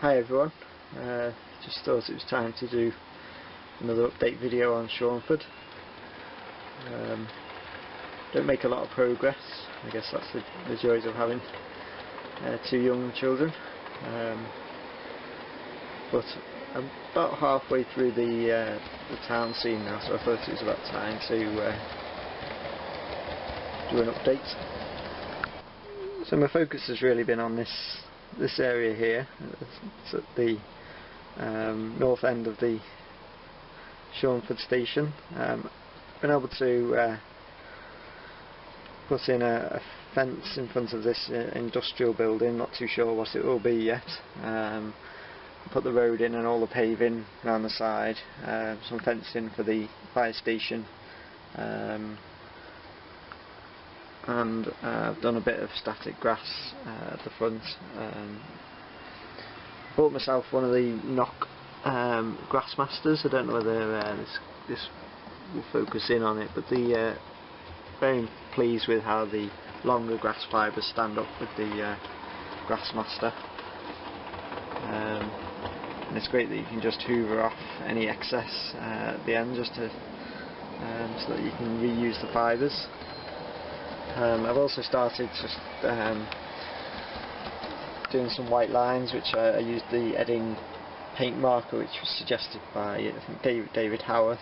Hi everyone, just thought it was time to do another update video on Shornford. Don't make a lot of progress. I guess that's the joys of having two young children, but I'm about halfway through the town scene now, so I thought it was about time to do an update. So my focus has really been on this area here. It's at the north end of the Shornford station. Been able to put in a fence in front of this industrial building, not too sure what it will be yet. Put the road in and all the paving around the side, some fencing for the fire station, and I've done a bit of static grass at the front. Bought myself one of the knock Grassmasters. I don't know whether this will focus in on it, but very pleased with how the longer grass fibres stand up with the Grassmaster. And it's great that you can just hoover off any excess at the end, just to so that you can reuse the fibres. I've also started just doing some white lines, which I used the Edding paint marker, which was suggested by I think David Howarth.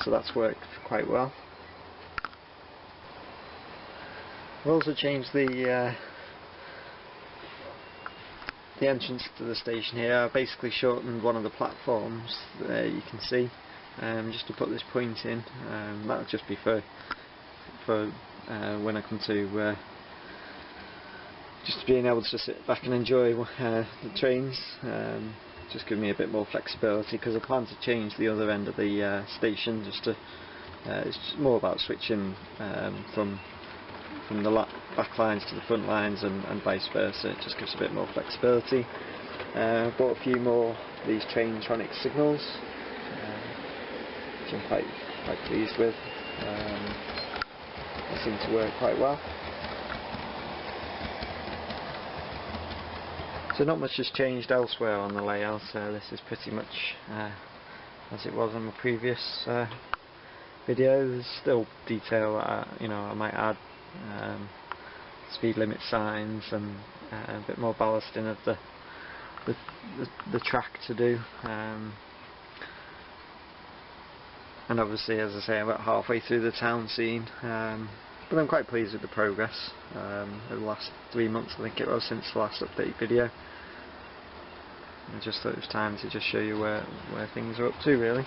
So that's worked quite well. I've also changed the entrance to the station here. I basically shortened one of the platforms there, you can see, just to put this point in. That'll just be for when I come to just being able to sit back and enjoy the trains. Just give me a bit more flexibility, because I plan to change the other end of the station. It's just more about switching from the back lines to the front lines and vice versa. It just gives a bit more flexibility. Bought a few more of these Traintronic signals, which I'm quite pleased with. They seem to work quite well. So not much has changed elsewhere on the layout. This is pretty much as it was on the previous video. There's still detail that I might add, speed limit signs and a bit more ballasting of the track to do. And obviously, as I say, I'm about halfway through the town scene, but I'm quite pleased with the progress over the last 3 months, I think it was, since the last update video. I just thought it was time to just show you where things are up to, really.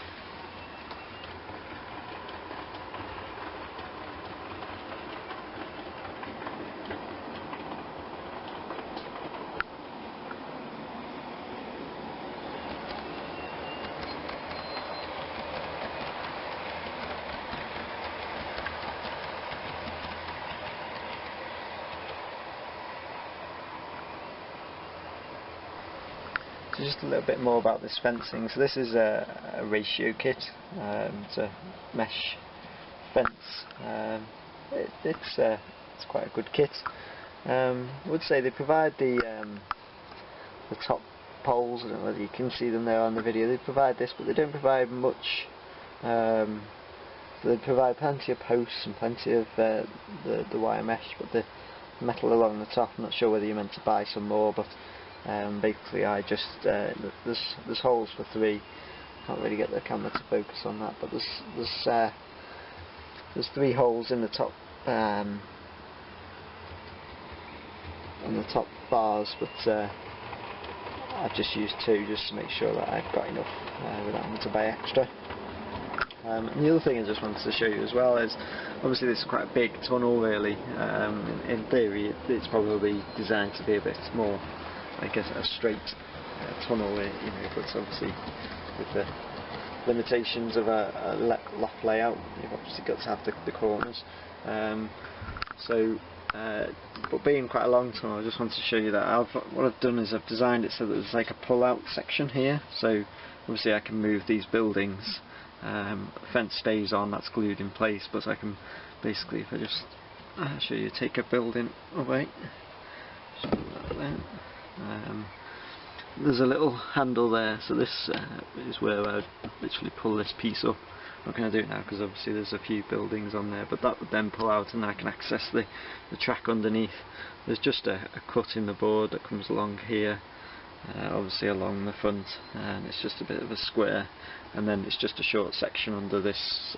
So just a little bit more about this fencing. So this is a ratio kit. It's a mesh fence. It's quite a good kit. I would say they provide the top poles. I don't know whether you can see them there on the video. They provide this, but they don't provide much. They provide plenty of posts and plenty of the wire mesh, but the metal along the top, I'm not sure whether you're meant to buy some more, but basically I just there's holes for 3. Can't really get the camera to focus on that, but there's 3 holes in the top on the top bars, but I've just used 2 just to make sure that I've got enough without having to buy extra. And the other thing I just wanted to show you as well is, obviously this is quite a big tunnel really. In theory it's probably designed to be a bit more, I guess, a straight tunnel, but obviously with the limitations of a loft layout, you've obviously got to have the corners. But being quite a long tunnel, I just wanted to show you that what I've done is I've designed it so that there's like a pull-out section here. So obviously I can move these buildings. The fence stays on, that's glued in place, but I can basically, if I just show you, take a building away. Just put that there. there's a little handle there, so this is where I literally pull this piece up. I'm not going to do it now because obviously there's a few buildings on there, but that would then pull out and I can access the track underneath. There's just a cut in the board that comes along here, obviously along the front, and it's just a bit of a square, and then it's just a short section under this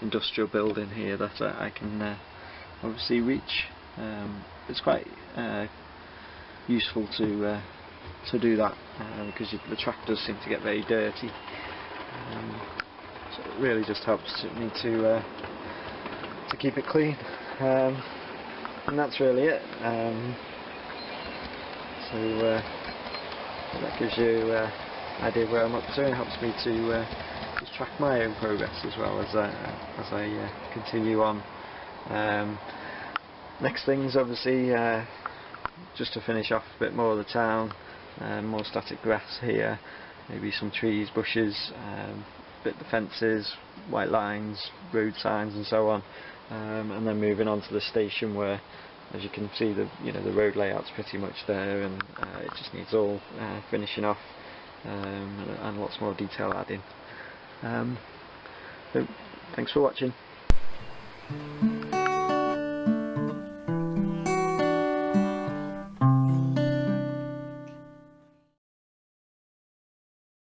industrial building here that I can obviously reach. It's quite useful to do that because the track does seem to get very dirty, so it really just helps me to keep it clean, and that's really it. So that gives you an idea of where I'm up to, and helps me to just track my own progress as well as I continue on. Next things, obviously, just to finish off a bit more of the town, more static grass here, maybe some trees, bushes, bit of the fences, white lines, road signs and so on, and then moving on to the station where, as you can see, the road layout's pretty much there, and it just needs all finishing off, and lots more detail adding. So thanks for watching.